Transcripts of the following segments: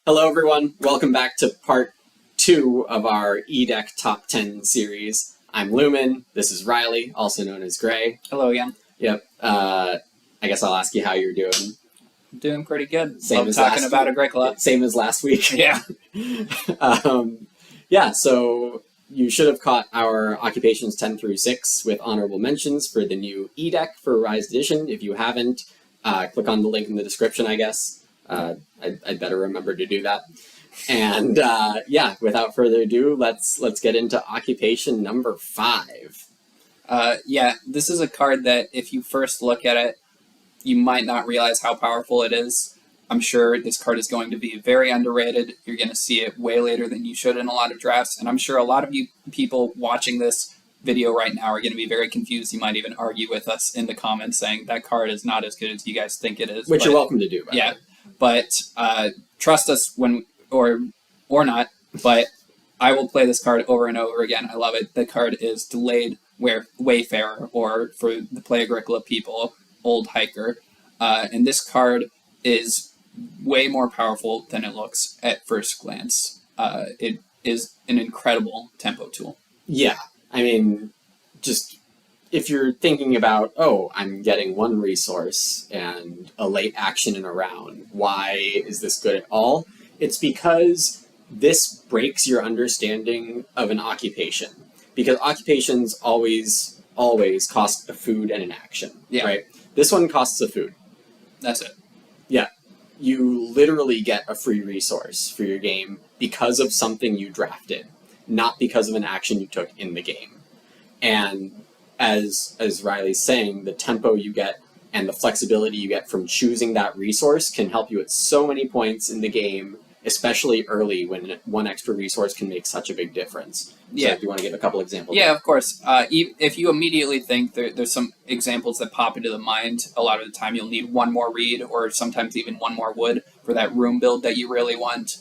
Hello everyone, welcome back to part 2 of our E-Deck Top 10 series. I'm Lumen, this is Riley, also known as Graey. Hello again. Yep, I guess I'll ask you how you're doing. Doing pretty good. Same Love as talking last about week. Agricola. Same as last week. Yeah. Yeah, so you should have caught our occupations 10 through 6 with honorable mentions for the new E-Deck for Rise Edition. If you haven't, click on the link in the description, I guess. I'd better remember to do that. And yeah, without further ado, let's get into occupation number 5. Yeah, this is a card that if you first look at it, you might not realize how powerful it is. I'm sure this card is going to be very underrated. You're going to see it way later than you should in a lot of drafts. And I'm sure a lot of you people watching this video right now are going to be very confused. You might even argue with us in the comments saying that card is not as good as you guys think it is. Which you're welcome to do, by the way. But trust us when, or not, but I will play this card over and over again. I love it. The card is Delayed Wayfarer, or for the Play Agricola people, Old Hiker. And this card is way more powerful than it looks at first glance. It is an incredible tempo tool. Yeah, I mean, just if you're thinking about, oh, I'm getting one resource and a late action in a round, why is this good at all? It's because this breaks your understanding of an occupation. Because occupations always cost a food and an action, right? This one costs a food. That's it. Yeah. You literally get a free resource for your game because of something you drafted, not because of an action you took in the game. And as Riley's saying, the tempo you get and the flexibility you get from choosing that resource can help you at so many points in the game, especially early when one extra resource can make such a big difference. Yeah. So do you want to give a couple examples? Yeah, of course. If you immediately think there's some examples that pop into the mind, a lot of the time you'll need one more reed or sometimes even one more wood for that room build that you really want.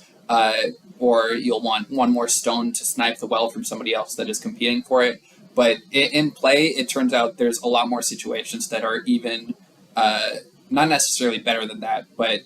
Or you'll want one more stone to snipe the well from somebody else that is competing for it. But in play, it turns out there's a lot more situations that are even not necessarily better than that, but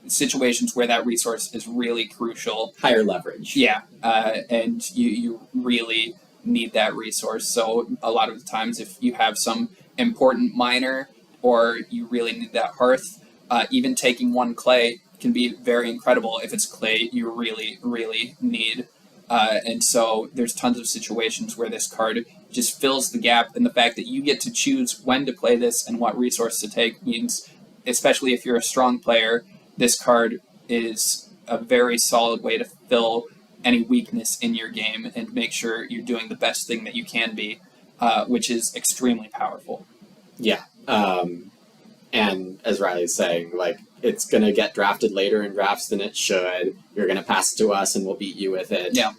situations where that resource is really crucial. Higher leverage. Yeah, and you really need that resource. So a lot of the times if you have some important miner or you really need that hearth, even taking one clay can be very incredible if it's clay you really, really need. And so there's tons of situations where this card just fills the gap, and the fact that you get to choose when to play this and what resource to take means, especially if you're a strong player, this card is a very solid way to fill any weakness in your game and make sure you're doing the best thing that you can be, which is extremely powerful. Yeah. And as Riley's saying, like, it's going to get drafted later in drafts than it should. You're going to pass it to us and we'll beat you with it. Yeah.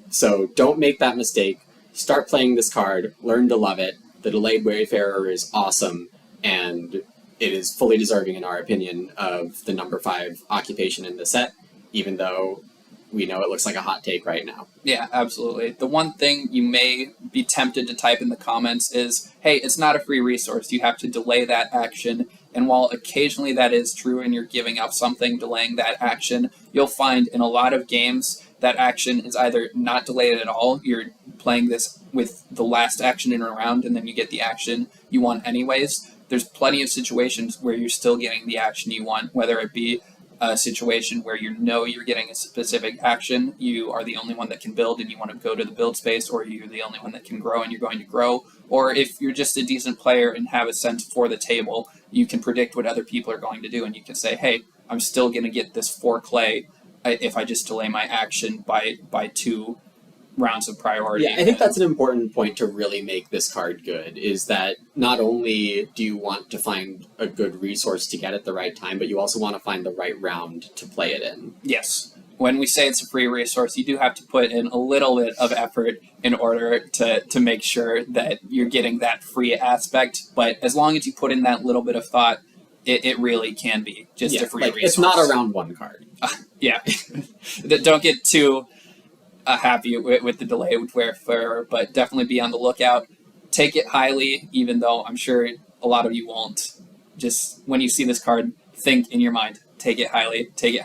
So don't make that mistake. Start playing this card. Learn to love it. The Delayed Wayfarer is awesome, and it is fully deserving, in our opinion, of the number 5 occupation in the set, even though we know it looks like a hot take right now. Yeah, absolutely. The one thing you may be tempted to type in the comments is, hey, it's not a free resource. You have to delay that action. And while occasionally that is true and you're giving up something, delaying that action, you'll find in a lot of games that action is either not delayed at all. You're playing this with the last action in a round and then you get the action you want anyways. There's plenty of situations where you're still getting the action you want, whether it be a situation where you know you're getting a specific action, you are the only one that can build and you want to go to the build space, or you're the only one that can grow and you're going to grow, or if you're just a decent player and have a sense for the table, you can predict what other people are going to do and you can say, hey, I'm still going to get this 4 clay if I just delay my action by 2 rounds of priority. Yeah, I think that's an important point to really make this card good, is that not only do you want to find a good resource to get at the right time, but you also want to find the right round to play it in. Yes. When we say it's a free resource, you do have to put in a little bit of effort in order to make sure that you're getting that free aspect. But as long as you put in that little bit of thought, it really can be just a free resource. It's not a round 1 card. Yeah. Don't get too happy with the Delayed Wayfarer, but definitely be on the lookout. Take it highly, even though I'm sure a lot of you won't. Just when you see this card, think in your mind, take it highly, take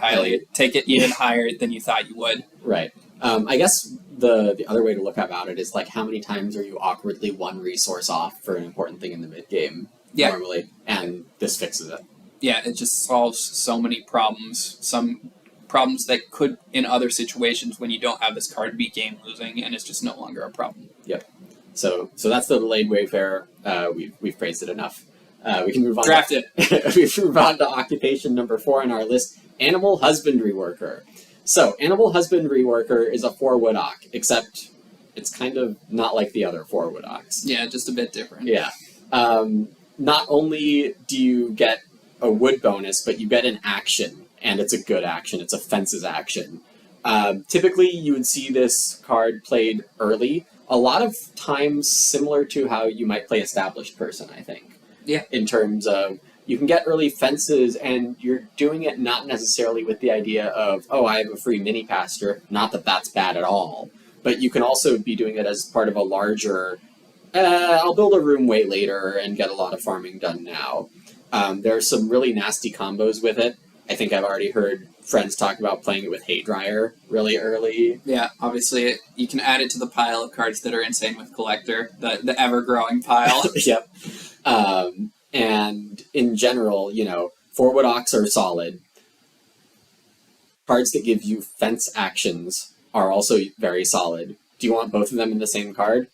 it even higher than you thought you would. Right. I guess the other way to look about it is like how many times are you awkwardly one resource off for an important thing in the mid game normally, and this fixes it. Yeah, it just solves so many problems. Some problems that could, in other situations when you don't have this card, be game losing, and it's just no longer a problem. Yep. So that's the delayed wayfarer. We've praised it enough. We can move on. Draft it. We move on to occupation number 4 on our list: animal husbandry worker. So, animal husbandry worker is a 4 wood ock, except it's kind of not like the other 4 wood ocks. Yeah, just a bit different. Yeah. Not only do you get a wood bonus, but you get an action, and it's a good action. It's a fences action. Typically, you would see this card played early, a lot of times similar to how you might play Established Person, I think. Yeah. In terms of, you can get early fences, and you're doing it not necessarily with the idea of, oh, I have a free mini pasture. Not that that's bad at all. But you can also be doing it as part of a larger, I'll build a room way later and get a lot of farming done now. There are some really nasty combos with it. I think I've already heard friends talk about playing it with Haydryer really early. Yeah, obviously, you can add it to the pile of cards that are insane with Collector, the ever-growing pile. Yep. And in general, 4 wood ocks are solid. Cards that give you fence actions are also very solid. Do you want both of them in the same card?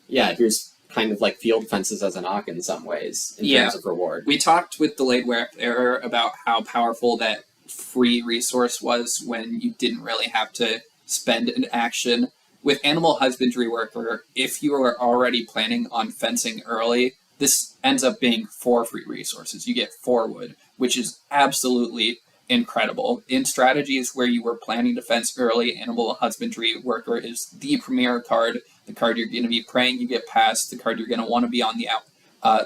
Yeah, here's kind of like field fences as an ock in some ways, in terms of reward. We talked with Delayed Wayfarer about how powerful that free resource was when you didn't really have to spend an action. With Animal Husbandry Worker, if you are already planning on fencing early, this ends up being 4 free resources. You get 4 wood, which is absolutely incredible. In strategies where you were planning to fence early, Animal Husbandry Worker is the premier card, the card you're going to be praying you get past, the card you're going to want to be on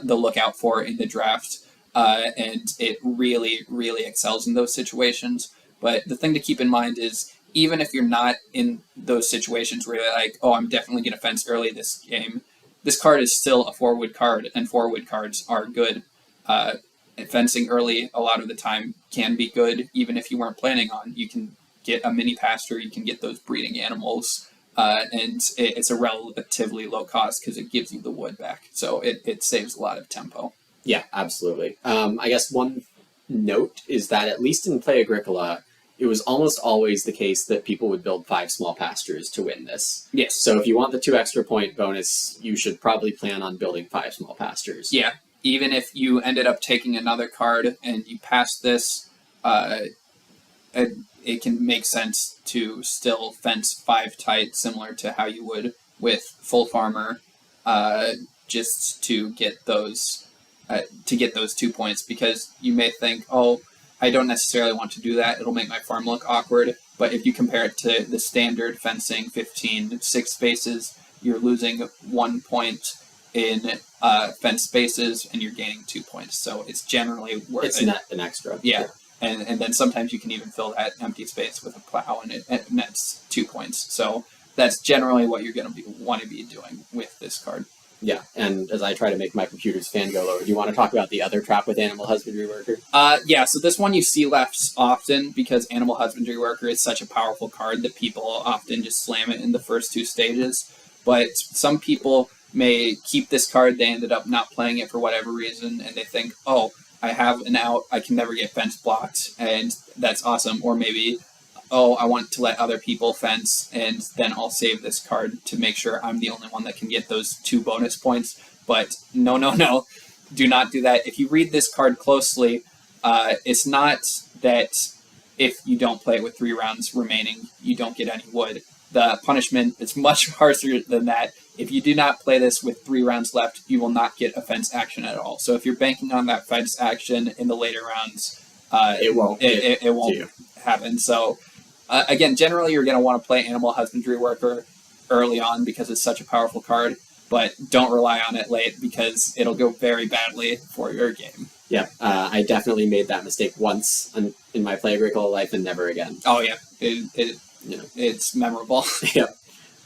the lookout for in the draft, and it really, really excels in those situations. But the thing to keep in mind is, even if you're not in those situations where you're like, oh, I'm definitely going to fence early this game, this card is still a 4 wood card, and 4 wood cards are good. Fencing early, a lot of the time, can be good, even if you weren't planning on. You can get a mini pasture, you can get those breeding animals, and it's a relatively low cost because it gives you the wood back. So it saves a lot of tempo. Yeah, absolutely. I guess one note is that, at least in Play Agricola, it was almost always the case that people would build 5 small pastures to win this. Yes. So if you want the 2 extra point bonus, you should probably plan on building 5 small pastures. Yeah. Even if you ended up taking another card and you passed this, it can make sense to still fence 5 tight, similar to how you would with Full Farmer, just to get those 2 points. Because you may think, oh, I don't necessarily want to do that. It'll make my farm look awkward. But if you compare it to the standard fencing 15 6 spaces, you're losing 1 point in fence spaces, and you're gaining 2 points. So it's generally worth it. It's not an extra. Yeah. And then sometimes you can even fill that empty space with a plow, and that's 2 points. So that's generally what you're going to want to be doing with this card. Yeah, and as I try to make my computer's fan go lower, do you want to talk about the other trap with Animal Husbandry Worker? Yeah, so this one you see left often because Animal Husbandry Worker is such a powerful card that people often just slam it in the first 2 stages. But some people may keep this card, they ended up not playing it for whatever reason, and they think, oh, I have an out, I can never get fence blocked, and that's awesome. Or maybe, oh, I want to let other people fence, and then I'll save this card to make sure I'm the only one that can get those 2 bonus points. But no, do not do that. If you read this card closely, it's not that if you don't play it with 3 rounds remaining, you don't get any wood. The punishment is much harsher than that. If you do not play this with 3 rounds left, you will not get a fence action at all. So if you're banking on that fence action in the later rounds, it won't happen. So again, generally you're going to want to play Animal Husbandry Worker early on because it's such a powerful card, but don't rely on it late because it'll go very badly for your game. Yeah, I definitely made that mistake once in my Play Agricola life and never again. Oh yeah, it's memorable. Yep.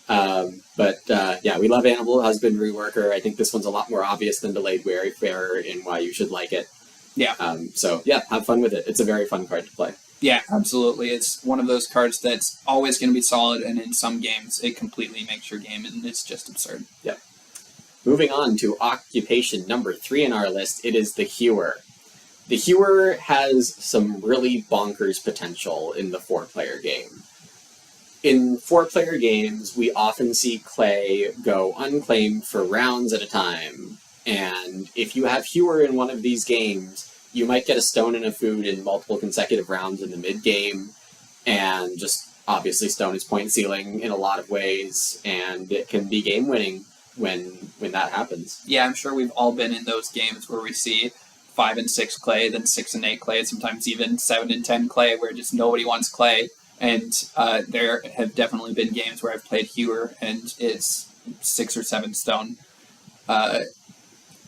Yeah, we love Animal Husbandry Worker. I think this one's a lot more obvious than Delayed Wayfarer in why you should like it. Yeah. So yeah, have fun with it. It's a very fun card to play. Yeah, absolutely. It's one of those cards that's always going to be solid, and in some games, it completely makes your game, and it's just absurd. Yeah. Moving on to occupation number 3 in our list, it is the Huer. The Huer has some really bonkers potential in the 4-player game. In 4-player games, we often see clay go unclaimed for rounds at a time, and if you have Huer in one of these games, you might get a stone and a food in multiple consecutive rounds in the mid-game, and just obviously stone is point ceiling in a lot of ways, and it can be game-winning when that happens. Yeah, I'm sure we've all been in those games where we see 5 and 6 clay, then 6 and 8 clay, sometimes even 7 and 10 clay, where just nobody wants clay. And there have definitely been games where I've played Huer, and it's 6 or 7 stone.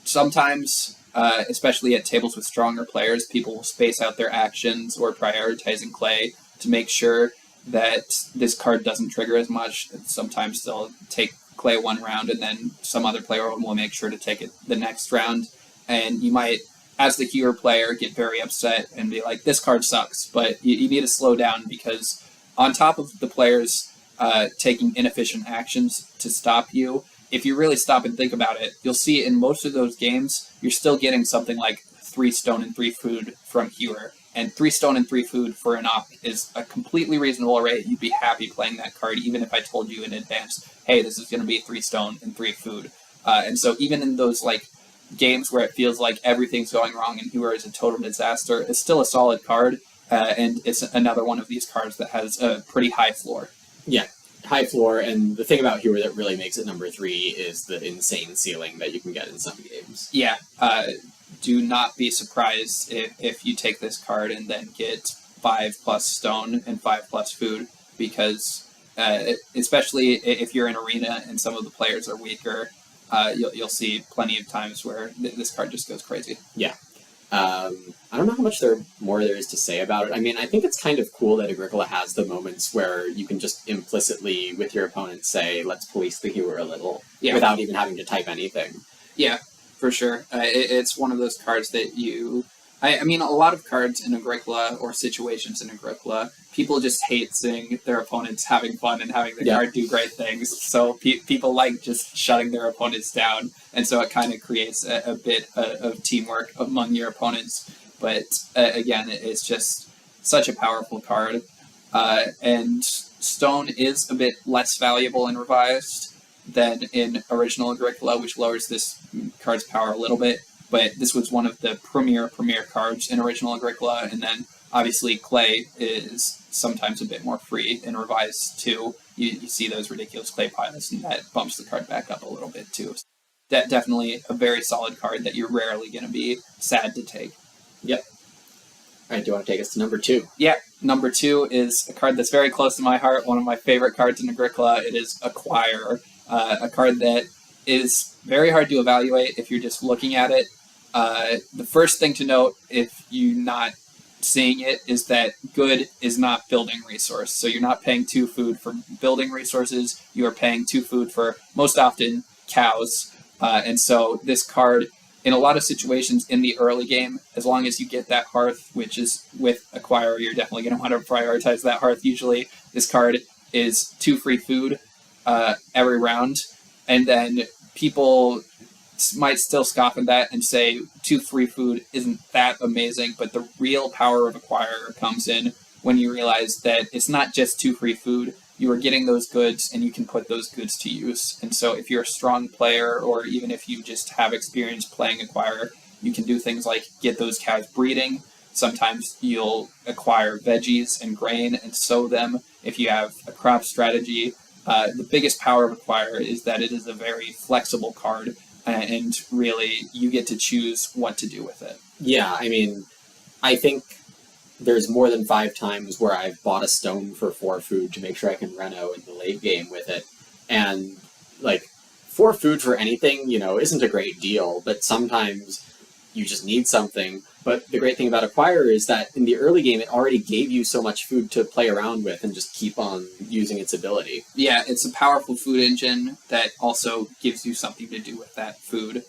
Sometimes, especially at tables with stronger players, people will space out their actions or prioritizing clay to make sure that this card doesn't trigger as much. Sometimes they'll take clay one round, and then some other player will make sure to take it the next round. And you might, as the Huer player, get very upset and be like, this card sucks. But you need to slow down, because on top of the players taking inefficient actions to stop you, if you really stop and think about it, you'll see in most of those games, you're still getting something like 3 stone and 3 food from Huer. And 3 stone and 3 food for an Ock is a completely reasonable rate. You'd be happy playing that card, even if I told you in advance, hey, this is going to be 3 stone and 3 food. And so even in those like games where it feels like everything's going wrong and Huer is a total disaster, it's still a solid card, and it's another one of these cards that has a pretty high floor. Yeah, high floor, and the thing about Huer that really makes it number 3 is the insane ceiling that you can get in some games. Yeah, do not be surprised if you take this card and then get 5 plus stone and 5 plus food, because especially if you're in arena and some of the players are weaker, you'll see plenty of times where this card just goes crazy. Yeah. I don't know how much more there is to say about it. I mean, I think it's kind of cool that Agricola has the moments where you can just implicitly, with your opponent, say, let's police the Huer a little, without even having to type anything. Yeah, for sure. It's one of those cards that I mean, a lot of cards in Agricola, or situations in Agricola, people just hate seeing their opponents having fun and having the card do great things. So people like just shutting their opponents down, and so it kind of creates a bit of teamwork among your opponents. But again, it's just such a powerful card. And stone is a bit less valuable in Revised than in original Agricola, which lowers this card's power a little bit. But this was one of the premier cards in original Agricola, and then obviously clay is sometimes a bit more free in Revised too. You see those ridiculous clay piles, and that bumps the card back up a little bit too. So definitely a very solid card that you're rarely going to be sad to take. Yep. All right, do you want to take us to number 2? Yeah, number 2 is a card that's very close to my heart, one of my favorite cards in Agricola. It is Acquire, a card that is very hard to evaluate if you're just looking at it. The first thing to note, if you're not seeing it, is that good is not building resource. So you're not paying 2 food for building resources. You are paying 2 food for, most often, cows. And so this card, in a lot of situations in the early game, as long as you get that hearth, which is with Acquire, you're definitely going to want to prioritize that hearth usually. This card is 2 free food every round. And then people might still scoff at that and say 2 free food isn't that amazing, but the real power of Acquire comes in when you realize that it's not just 2 free food. You are getting those goods, and you can put those goods to use. And so if you're a strong player, or even if you just have experience playing Acquire, you can do things like get those cows breeding. Sometimes you'll acquire veggies and grain and sow them if you have a crop strategy. The biggest power of Acquire is that it is a very flexible card, and really you get to choose what to do with it. Yeah, I mean, I think there's more than 5 times where I've bought a stone for 4 food to make sure I can reno in the late game with it. And, like, 4 food for anything, isn't a great deal, but sometimes you just need something. But the great thing about Acquire is that in the early game, it already gave you so much food to play around with and just keep on using its ability. Yeah, it's a powerful food engine that also gives you something to do with that food,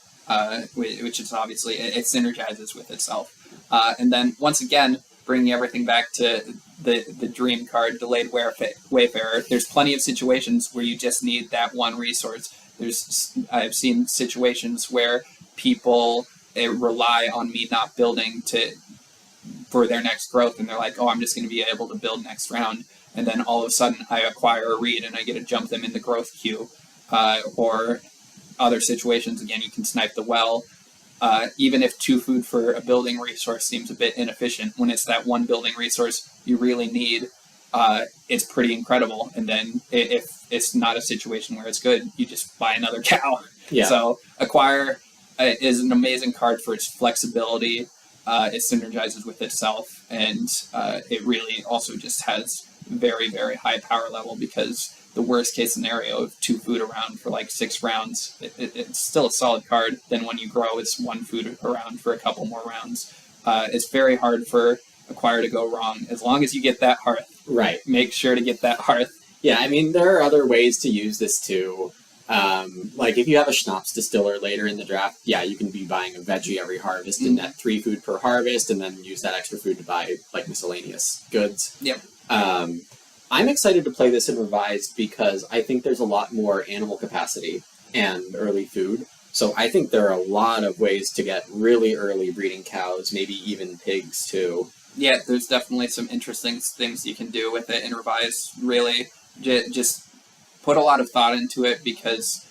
which is obviously, it synergizes with itself. And then once again, bringing everything back to the dream card, Delayed Wayfarer. There's plenty of situations where you just need that one resource. I've seen situations where people rely on me not building for their next growth, and they're like, oh, I'm just going to be able to build next round, and then all of a sudden I acquire a reed and I get to jump them in the growth queue. Or other situations, again, you can snipe the well. Even if 2 food for a building resource seems a bit inefficient, when it's that one building resource you really need, it's pretty incredible. And then if it's not a situation where it's good, you just buy another cow. Yeah. So Acquire is an amazing card for its flexibility. It synergizes with itself, and it really also just has very, very high power level, because the worst case scenario of 2 food around for like 6 rounds, it's still a solid card. Then when you grow, it's 1 food around for a couple more rounds. It's very hard for Acquire to go wrong, as long as you get that hearth. Right. Make sure to get that hearth. Yeah, I mean, there are other ways to use this too. Like if you have a schnapps distiller later in the draft, yeah, you can be buying a veggie every harvest and net 3 food per harvest, and then use that extra food to buy like miscellaneous goods. Yep. I'm excited to play this in Revised because I think there's a lot more animal capacity and early food. So I think there are a lot of ways to get really early breeding cows, maybe even pigs too. Yeah, there's definitely some interesting things you can do with it in Revised. Really, just put a lot of thought into it, because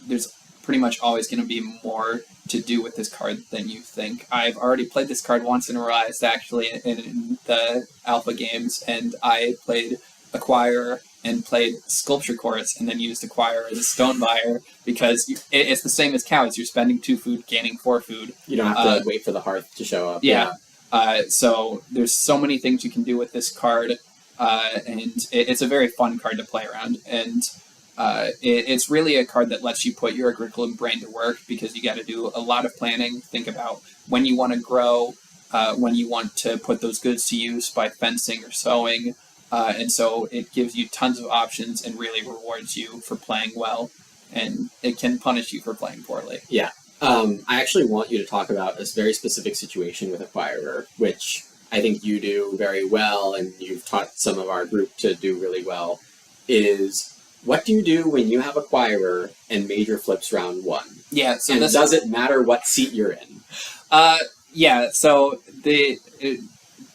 there's pretty much always going to be more to do with this card than you think. I've already played this card once in Revised, actually, in the alpha games, and I played Acquire and played Sculpture Course, and then used Acquire as a stone buyer, because it's the same as cows. You're spending 2 food, gaining 4 food. You don't have to wait for the hearth to show up. Yeah. So there's so many things you can do with this card, and it's a very fun card to play around. And it's really a card that lets you put your agricola brain to work, because you got to do a lot of planning. Think about when you want to grow, when you want to put those goods to use by fencing or sowing. And so it gives you tons of options and really rewards you for playing well, and it can punish you for playing poorly. Yeah. I actually want you to talk about this very specific situation with Acquirer, which I think you do very well, and you've taught some of our group to do really well, is what do you do when you have Acquirer and Major flips round 1? Yeah, so and does it matter what seat you're in? Yeah, so the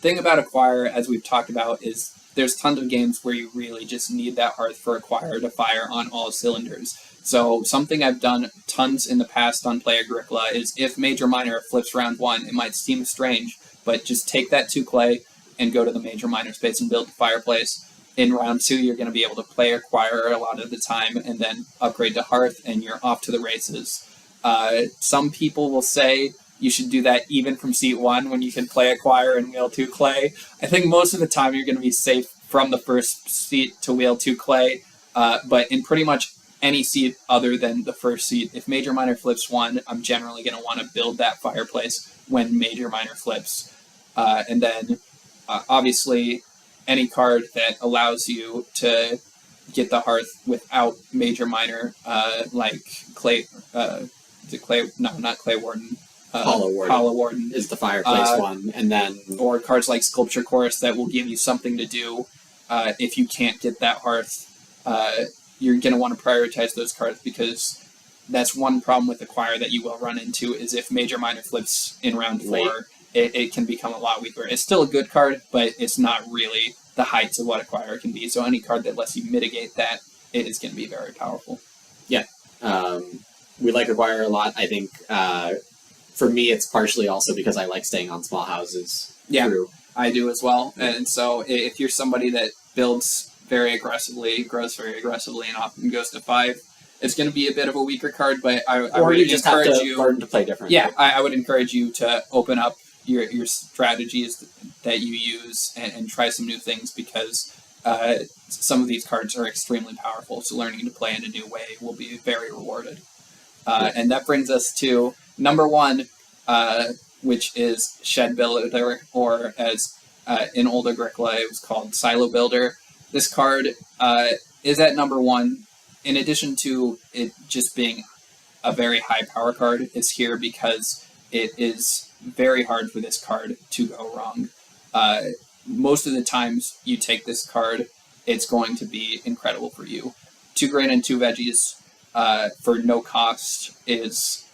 thing about Acquire, as we've talked about, is there's tons of games where you really just need that hearth for Acquire to fire on all cylinders. So something I've done tons in the past on Play Agricola is if Major Minor flips round 1, it might seem strange, but just take that 2 clay and go to the Major Minor space and build the fireplace. In round 2, you're going to be able to play Acquire a lot of the time, and then upgrade to Hearth, and you're off to the races. Some people will say you should do that even from seat 1 when you can play Acquire and wheel 2 clay. I think most of the time you're going to be safe from the first seat to wheel 2 clay, but in pretty much any seat other than the first seat, if Major Minor flips 1, I'm generally going to want to build that fireplace when Major Minor flips. And then, obviously, any card that allows you to get the hearth without Major Minor, like Clay, is it Clay? No, not Clay Warden. Hollow Warden. Hollow Warden is the fireplace one, and then... Or cards like Sculpture Course that will give you something to do if you can't get that hearth. You're going to want to prioritize those cards, because that's one problem with Acquire that you will run into, is if Major Minor flips in round 4, it can become a lot weaker. It's still a good card, but it's not really the heights of what Acquire can be. So any card that lets you mitigate that, it is going to be very powerful. Yeah. We like Acquire a lot. I think for me it's partially also because I like staying on small houses. Yeah, through. I do as well. And so if you're somebody that builds very aggressively, grows very aggressively, and often goes to 5, it's going to be a bit of a weaker card, but I would you just encourage have to you learn to play differently. Yeah, I would encourage you to open up your strategies that you use and try some new things, because some of these cards are extremely powerful. So learning to play in a new way will be very rewarded. And that brings us to number 1, which is Shed Builder, or as in Old Agricola it was called Silo Builder. This card is at number 1. In addition to it just being a very high power card, it's here because it is very hard for this card to go wrong. Most of the times you take this card, it's going to be incredible for you. 2 grain and 2 veggies for no cost is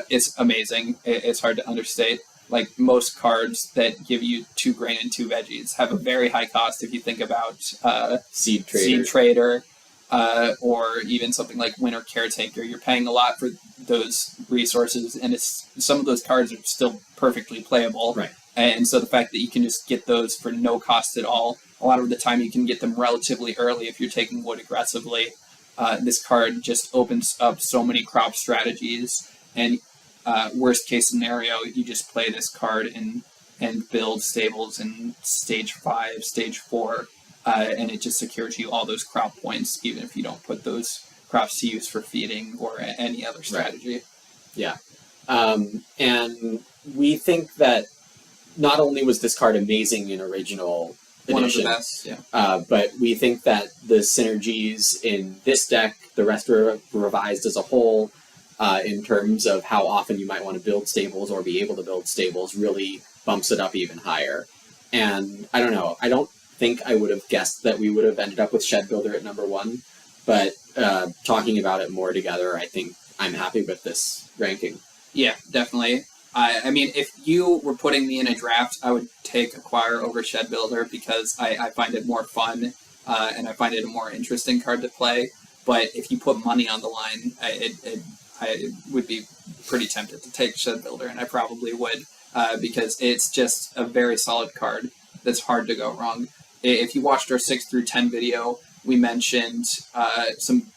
it's amazing. It's hard to understate. Like most cards that give you 2 grain and 2 veggies have a very high cost if you think about Seed Trader, or even something like Winter Caretaker. You're paying a lot for those resources, and some of those cards are still perfectly playable. Right. And so the fact that you can just get those for no cost at all, a lot of the time you can get them relatively early if you're taking wood aggressively. This card just opens up so many crop strategies, and worst case scenario, you just play this card and build stables in stage 5, stage 4, and it just secures you all those crop points, even if you don't put those crops to use for feeding or any other strategy. Right. Yeah. And we think that not only was this card amazing in original edition, one of the best, yeah. But we think that the synergies in this deck, the rest revised as a whole, in terms of how often you might want to build stables or be able to build stables, really bumps it up even higher. And I don't know, I don't think I would have guessed that we would have ended up with Shed Builder at number 1, but talking about it more together, I think I'm happy with this ranking. Yeah, definitely. I mean, if you were putting me in a draft, I would take Acquire over Shed Builder because I find it more fun, and I find it a more interesting card to play. But if you put money on the line, I would be pretty tempted to take Shed Builder, and I probably would, because it's just a very solid card that's hard to go wrong. If you watched our 6 through 10 video, we mentioned some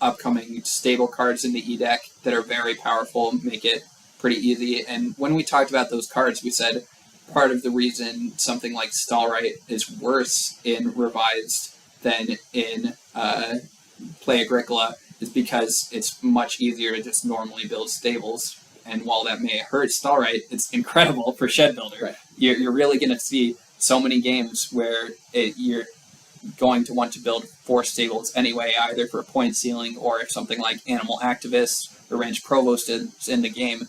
upcoming stable cards in the E-deck that are very powerful, make it pretty easy. And when we talked about those cards, we said part of the reason something like Stallright is worse in Revised than in Play Agricola is because it's much easier to just normally build stables. And while that may hurt Stallright, it's incredible for Shed Builder. Right. You're really going to see so many games where you're going to want to build 4 stables anyway, either for point ceiling or if something like Animal Activist or Ranch Provost is in the game.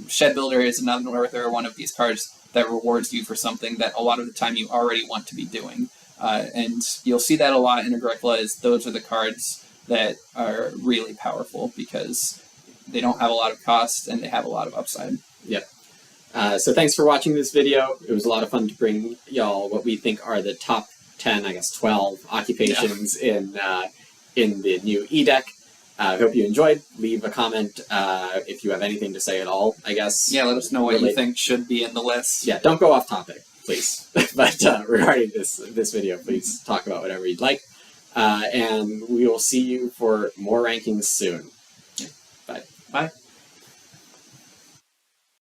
Shed Builder is another one of these cards that rewards you for something that a lot of the time you already want to be doing. And you'll see that a lot in Agricola, is those are the cards that are really powerful because they don't have a lot of cost and they have a lot of upside. Yep. So thanks for watching this video. It was a lot of fun to bring y'all what we think are the top 10, I guess 12 occupations in the new E-deck. I hope you enjoyed. Leave a comment if you have anything to say at all, I guess. Yeah, let us know what you think should be in the list. Yeah, don't go off topic, please. But regarding this video, please talk about whatever you'd like. And we will see you for more rankings soon.